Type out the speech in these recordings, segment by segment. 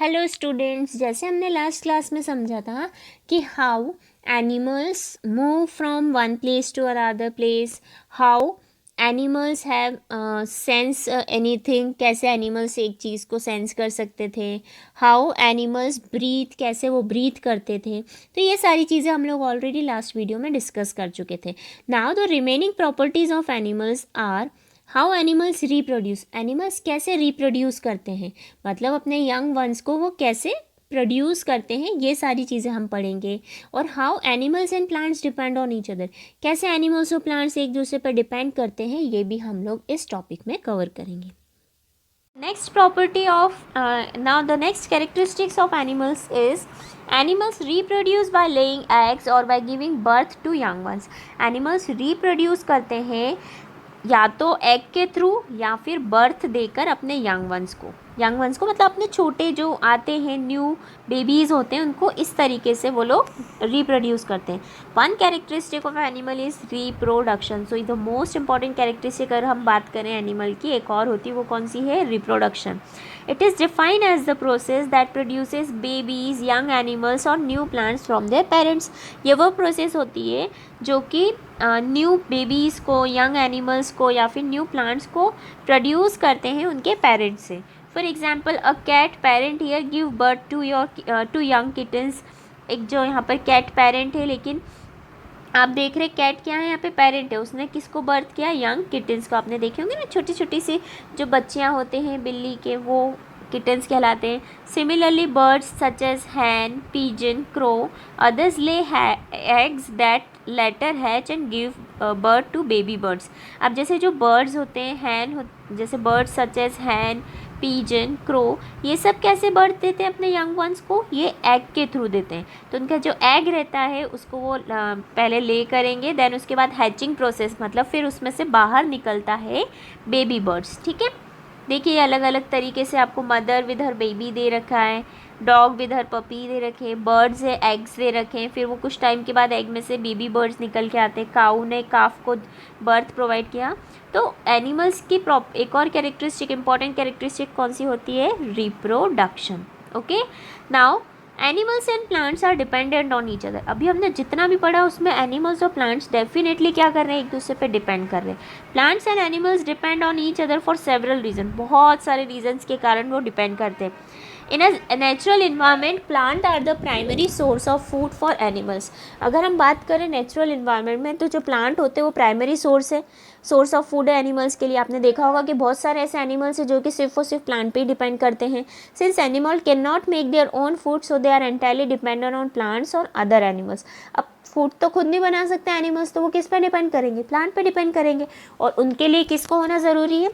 Hello students, जैसे हमने last class में समझा था कि how animals move from one place to another place, how animals have sense anything, कैसे एनिमल्स एक चीज़ को सेंस कर सकते थे, हाउ एनिमल्स ब्रीथ, कैसे वो ब्रीथ करते थे। तो ये सारी चीज़ें हम लोग ऑलरेडी लास्ट वीडियो में डिस्कस कर चुके थे। Now the remaining properties of animals are how animals reproduce, animals कैसे रिप्रोड्यूस करते हैं, मतलब अपने यंग वंस को वो कैसे प्रोड्यूस करते हैं, ये सारी चीज़ें हम पढ़ेंगे। और how animals and plants depend on each other, कैसे एनिमल्स और प्लांट्स एक दूसरे पर डिपेंड करते हैं, ये भी हम लोग इस टॉपिक में कवर करेंगे। Next property of now the next characteristics of animals is animals reproduce by laying eggs और by giving birth to young ones. Animals reproduce करते हैं या तो एग के थ्रू या फिर बर्थ देकर अपने यंग वंस को मतलब अपने छोटे जो आते हैं न्यू बेबीज़ होते हैं उनको इस तरीके से वो लोग रिप्रोड्यूस करते हैं। One characteristic of animal is reproduction. So the most important characteristic अगर हम बात करें एनिमल की, एक और होती है, वो कौन सी है? Reproduction. It is defined as the process that produces babies, young animals और new plants from their parents. ये वो प्रोसेस होती है जो कि न्यू बेबीज़ को, यंग एनिमल्स को या फिर न्यू प्लांट्स को प्रोड्यूस करते हैं उनके पेरेंट्स से। For example a cat parent here give birth to young kittens. एक जो यहाँ पर कैट पेरेंट है, लेकिन आप देख रहे कैट क्या है, यहाँ पे पेरेंट है, उसने किसको बर्थ किया? यंग किटन्स को। आपने देखे होंगे ना छोटी छोटी सी जो बच्चियाँ होते हैं बिल्ली के, वो किटन्स कहलाते हैं। Similarly birds such as hen, pigeon, crow, others lay eggs that later hatch and give birth to baby birds. अब जैसे जो बर्ड्स होते हैं जैसे birds such as hen, pigeon, crow, ये सब कैसे बर्थ देते हैं अपने यंग वंस को? ये एग के थ्रू देते हैं। तो उनका जो एग रहता है उसको वो पहले ले करेंगे, देन उसके बाद हैचिंग प्रोसेस, मतलब फिर उसमें से बाहर निकलता है बेबी बर्ड्स। ठीक है, देखिए अलग अलग तरीके से आपको मदर विद हर बेबी दे रखा है, डॉग विद हर पपी दे रखे हैं, बर्ड्स है एग्स दे रखे हैं, फिर वो कुछ टाइम के बाद एग में से बेबी बर्ड्स निकल के आते हैं, काऊ ने काफ को बर्थ प्रोवाइड किया। तो एनिमल्स की एक और कैरेक्टरिस्टिक, इंपॉर्टेंट कैरेक्टरिस्टिक कौन सी होती है? Reproduction. Okay, now animals and plants are dependent on each other. अभी हमने जितना भी पढ़ा उसमें एनिमल्स और प्लांट्स डेफिनेटली क्या कर रहे हैं? एक दूसरे पे डिपेंड कर रहे हैं। Plants and animals depend on each other for several reason, बहुत सारे रीजन्स के कारण वो डिपेंड करते हैं। In a natural environment plant are the primary source of food for animals. अगर हम बात करें नेचुरल इन्वायरमेंट में, तो जो प्लांट होते हैं वो प्राइमरी सोर्स ऑफ फूड है एनिमल्स के लिए। आपने देखा होगा कि बहुत सारे ऐसे एनिमल्स हैं जो कि सिर्फ और सिर्फ प्लांट पे ही डिपेंड करते हैं। Since animal can not make their own food, so they are entirely dependent on plants और अदर एनिमल्स। अब फूड तो खुद नहीं बना सकते एनिमल्स, तो वो किस पर डिपेंड करेंगे? प्लांट पे डिपेंड करेंगे। और उनके लिए किसको होना ज़रूरी है?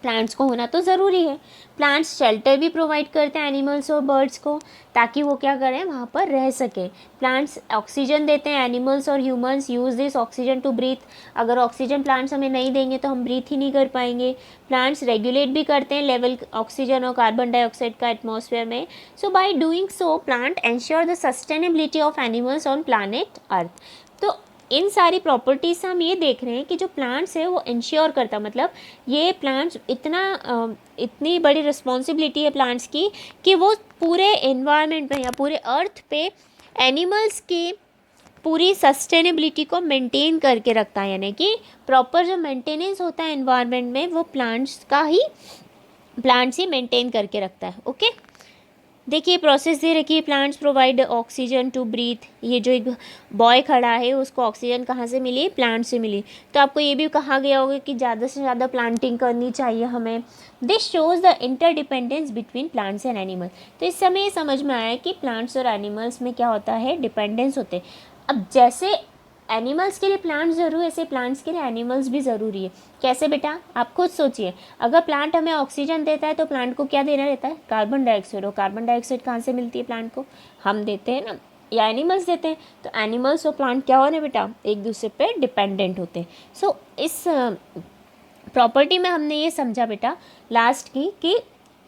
प्लांट्स को होना तो ज़रूरी है। प्लांट्स शेल्टर भी प्रोवाइड करते हैं एनिमल्स और बर्ड्स को, ताकि वो क्या करें? वहाँ पर रह सकें। प्लांट्स ऑक्सीजन देते हैं, एनिमल्स और humans use this oxygen to breathe. अगर ऑक्सीजन प्लांट्स हमें नहीं देंगे तो हम ब्रीथ ही नहीं कर पाएंगे। प्लांट्स रेगुलेट भी करते हैं लेवल ऑक्सीजन और कार्बन डाइऑक्साइड का एटमॉस्फेयर में। So by doing so plant ensure the sustainability of animals on planet Earth. तो इन सारी प्रॉपर्टीज से हम ये देख रहे हैं कि जो प्लांट्स है वो इंश्योर करता, मतलब ये प्लांट्स इतनी बड़ी रिस्पॉन्सिबिलिटी है प्लांट्स की कि वो पूरे एनवायरनमेंट पे या पूरे अर्थ पे एनिमल्स की पूरी सस्टेनेबिलिटी को मेंटेन करके रखता है। यानी कि प्रॉपर जो मेंटेनेंस होता है एनवायरनमेंट में वो प्लांट्स ही मेंटेन करके रखता है। ओके, देखिए प्रोसेस दे रखी है, plants provide oxygen to breathe. ये जो एक बॉय खड़ा है उसको ऑक्सीजन कहाँ से मिली? प्लांट से मिली। तो आपको ये भी कहा गया होगा कि ज़्यादा से ज़्यादा प्लांटिंग करनी चाहिए हमें। This shows the interdependence between plants and animals. तो इस समय ये समझ में आया कि प्लांट्स और एनिमल्स में क्या होता है? डिपेंडेंस होते हैं। अब जैसे एनिमल्स के लिए प्लांट्स ज़रूरी है, ऐसे प्लांट्स के लिए एनिमल्स भी ज़रूरी है। कैसे बेटा? आप खुद सोचिए, अगर प्लांट हमें ऑक्सीजन देता है तो प्लांट को क्या देना रहता है? Carbon dioxide. और कार्बन डाइऑक्साइड कहाँ से मिलती है प्लांट को? हम देते हैं ना, या एनिमल्स देते हैं। तो एनिमल्स और प्लांट क्या होने बेटा? एक दूसरे पे डिपेंडेंट होते हैं। इस प्रॉपर्टी में हमने ये समझा बेटा लास्ट की कि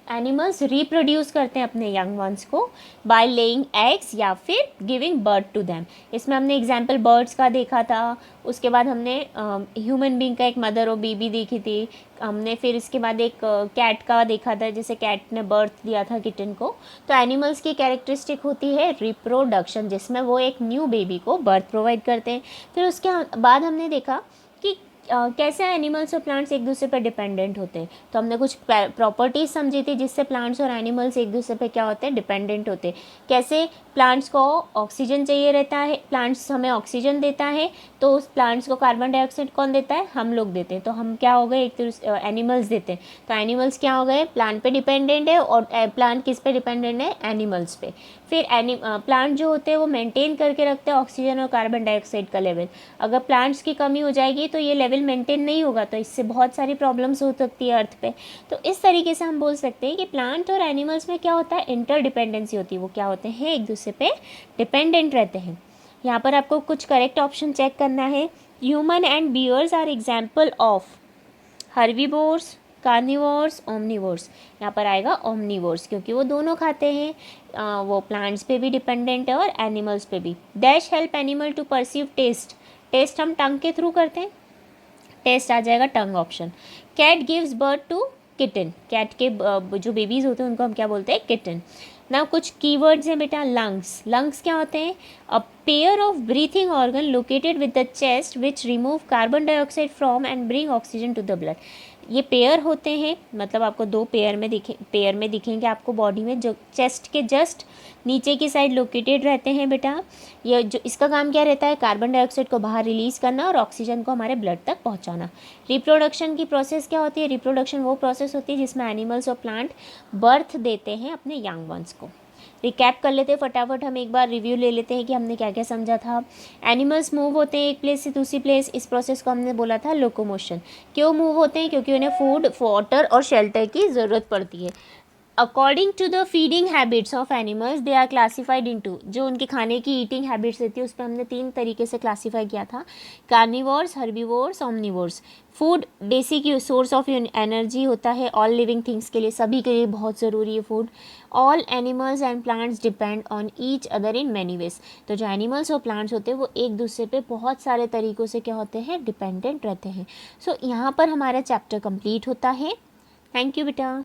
एनिमल्स रिप्रोड्यूस करते हैं अपने यंग वंस को बाय लेइंग एग्स या फिर गिविंग बर्थ टू देम। इसमें हमने एग्जांपल बर्ड्स का देखा था, उसके बाद हमने ह्यूमन बीइंग का एक मदर और बेबी देखी थी, हमने फिर इसके बाद एक कैट का देखा था, जैसे कैट ने बर्थ दिया था किटन को। तो एनिमल्स की कैरेक्टरिस्टिक होती है रिप्रोडक्शन, जिसमें वो एक न्यू बेबी को बर्थ प्रोवाइड करते हैं। फिर उसके बाद हमने देखा कि कैसे एनिमल्स और प्लांट्स एक दूसरे पर डिपेंडेंट होते हैं। तो हमने कुछ प्रॉपर्टीज समझी थी जिससे प्लांट्स और एनिमल्स एक दूसरे पर क्या होते हैं, डिपेंडेंट होते हैं। कैसे प्लांट्स को ऑक्सीजन चाहिए रहता है, प्लांट्स हमें ऑक्सीजन देता है, तो उस प्लांट्स को कार्बन डाइऑक्साइड कौन देता है, हम लोग देते हैं। तो हम क्या हो गए, एक तो एनिमल्स देते हैं। तो एनिमल्स क्या हो गए, प्लांट पे डिपेंडेंट है, और प्लांट किस पे डिपेंडेंट है, एनिमल्स पे। फिर प्लांट जो होते हैं वो मेंटेन करके रखते हैं ऑक्सीजन और कार्बन डाइऑक्साइड का लेवल। अगर प्लांट्स की कमी हो जाएगी तो ये लेवल मेंटेन नहीं होगा, तो इससे बहुत सारी प्रॉब्लम्स हो सकती है अर्थ पे। तो इस तरीके से हम बोल सकते हैं कि प्लांट और एनिमल्स में क्या होता है, इंटरडिपेंडेंसी होती है। वो क्या होते हैं, एक दूसरे पे डिपेंडेंट रहते हैं। यहाँ पर आपको कुछ करेक्ट ऑप्शन चेक करना है। Human and bears are example of herbivores, carnivores, omnivores. यहाँ पर आएगा ओमनिवोर्स, क्योंकि वो दोनों खाते हैं, वो प्लांट्स पे भी डिपेंडेंट है और एनिमल्स पे भी। Dash help animal to perceive taste, taste हम टंग के थ्रू करते हैं, टेस्ट आ जाएगा tongue option. Cat gives birth to kitten, cat के जो बेबीज होते हैं उनको हम क्या बोलते हैं, किटन। ना कुछ कीवर्ड्स हैं बेटा, लंग्स, लंग्स क्या होते हैं, a pair of breathing organ located with the chest which remove carbon dioxide from and bring oxygen to the blood. ये पेयर होते हैं, मतलब आपको दो पेयर में दिखेंगे आपको बॉडी में, जो चेस्ट के जस्ट नीचे की साइड लोकेटेड रहते हैं बेटा। ये जो इसका काम क्या रहता है, कार्बन डाइऑक्साइड को बाहर रिलीज़ करना और ऑक्सीजन को हमारे ब्लड तक पहुंचाना। रिप्रोडक्शन की प्रोसेस क्या होती है, रिप्रोडक्शन वो प्रोसेस होती है जिसमें एनिमल्स और प्लांट बर्थ देते हैं अपने यंग वंस को। रिकैप कर लेते हैं फटाफट, हम एक बार रिव्यू ले लेते हैं कि हमने क्या क्या समझा था। एनिमल्स मूव होते हैं एक प्लेस से दूसरी प्लेस, इस प्रोसेस को हमने बोला था लोकोमोशन। क्यों मूव होते हैं, क्योंकि उन्हें फूड, वाटर और शेल्टर की ज़रूरत पड़ती है। According to the feeding habits of animals they are classified into, जो उनके खाने की ईटिंग हैबिट्स रहती है उस पर हमने 3 तरीके से क्लासीफाई किया था, carnivores, herbivores, omnivores. Food basic source of energy होता है ऑल लिविंग थिंग्स के लिए, सभी के लिए बहुत ज़रूरी है food. All animals and plants depend on each other in many ways. तो जो एनिमल्स और प्लांट्स होते हैं वो एक दूसरे पे बहुत सारे तरीक़ों से क्या होते हैं, डिपेंडेंट रहते हैं। सो यहाँ पर हमारा चैप्टर कंप्लीट होता है। थैंक यू बेटा।